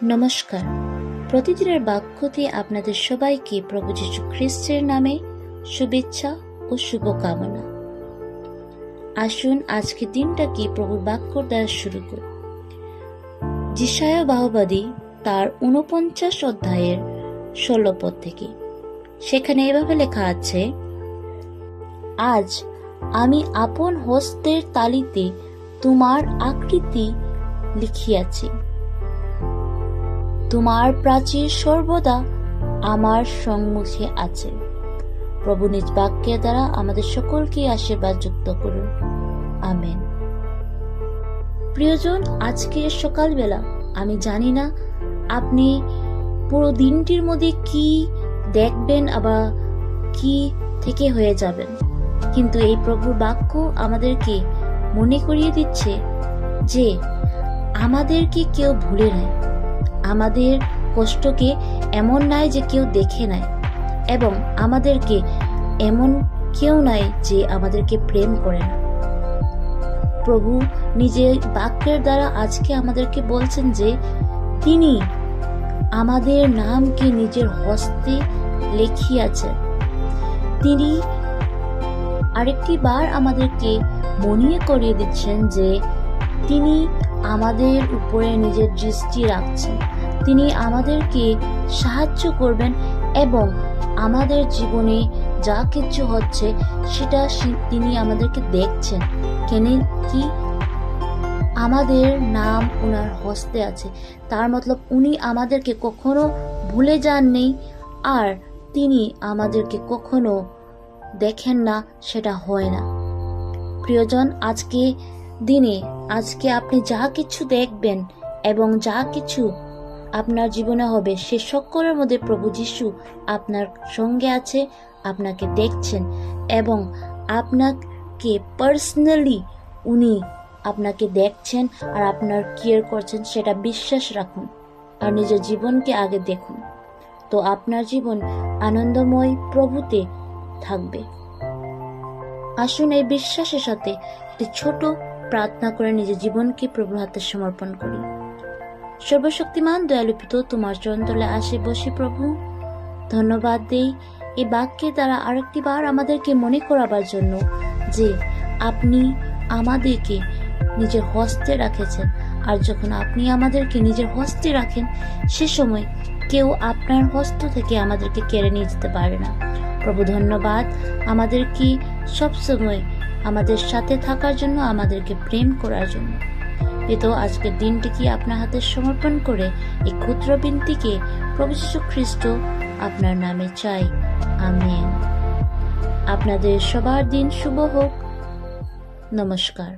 নমস্কার। প্রতিদিনের বাক্যতে আপনাদের সবাইকে প্রভু যীশু খ্রিস্টের নামে শুভেচ্ছা ও শুভকামনা। আসুন আজকের দিনটাকে প্রভুর বাক্যর দ্বারা শুরু করি। যিশায়া বাহবাদী তার ৪৯ অধ্যায়ের ১৬ পদ থেকে। সেখানে এভাবে লেখা আছে, আজ আমি আপন হস্তের তালিতে তোমার আকৃতি লিখিয়াছি, তোমার প্রাচীর সর্বদা আমার সম্মুখে আছে। প্রভু নিজ বাক্যের দ্বারা আমাদের সকলকে আশীর্বাদ যুক্ত করুন, আমেন। প্রিয়জন, আজকে সকালবেলা আমি জানি না আপনি পুরো দিনটির মধ্যে কি দেখবেন আবার কি থেকে হয়ে যাবেন, কিন্তু এই প্রভুর বাক্য আমাদেরকে মনে করিয়ে দিচ্ছে যে আমাদেরকে কেউ ভুলে নাই, আমাদের কষ্টকে এমন নাই যে কেউ দেখে নাই, এবং আমাদেরকে এমন কেউ নাই যে আমাদেরকে প্রেম করে না। প্রভু নিজের বাক্যের দ্বারা আজকে আমাদেরকে বলছেন যে তিনি আমাদের নামকে নিজের হস্তে লিখিয়াছেন। তিনি আরেকটি বার আমাদেরকে মনে করিয়ে দিচ্ছেন যে তিনি আমাদের উপরে নিজের দৃষ্টি রাখছেন, তিনি আমাদেরকে সাহায্য করবেন এবং আমাদের জীবনে যা কিছু হচ্ছে সেটা তিনি আমাদেরকে দেখছেন। কেন কি আমাদের নাম ওনার হস্তে আছে, তার মতলব উনি আমাদেরকে কখনো ভুলে যাননি, আর তিনি আমাদেরকে কখনো দেখেন না, সেটা হয় না। প্রিয়জন, আজকে আপনি যা কিছু দেখবেন এবং যা কিছু আপনার জীবনে হবে, সে সকলের মধ্যে প্রভু যীশু আপনার সঙ্গে আছে, আপনাকে দেখছেন এবং আপনাকে পার্সোনালি উনি আপনাকে দেখছেন আর আপনার কেয়ার করছেন। সেটা বিশ্বাস রাখুন আর নিজের জীবনকে আগে দেখুন, তো আপনার জীবন আনন্দময় প্রভুতে থাকবে। আসুন এই বিশ্বাসের সাথে একটি ছোট প্রার্থনা করে নিজের জীবনকে প্রভুর হাতে সমর্পণ করি। সর্বশক্তিমান দয়ালু পিতা, তোমার চরণতলে আসে বসি প্রভু, ধন্যবাদ দেই এই বাক্যের দ্বারা আরেকটি বার আমাদেরকে মনে করাবার জন্য যে আপনি আমাদেরকে নিজের হস্তে রাখেছেন, আর যখন আপনি আমাদেরকে নিজের হস্তে রাখেন সে সময় কেউ আপনার হস্ত থেকে আমাদেরকে কেড়ে নিয়ে যেতে পারে না। প্রভু ধন্যবাদ আমাদেরকে সবসময় আমাদের সাথে থাকার জন্য, আমাদেরকে প্রেম করার জন্য। পিতা, আজকের দিনটিকে আপনার হাতে সমর্পণ করে এই ক্ষুদ্র বিনতিকে প্রভু যীশু খ্রিস্ট আপনার নামে চাই, আমেন। আপনাদের সবার দিন শুভ হোক। নমস্কার।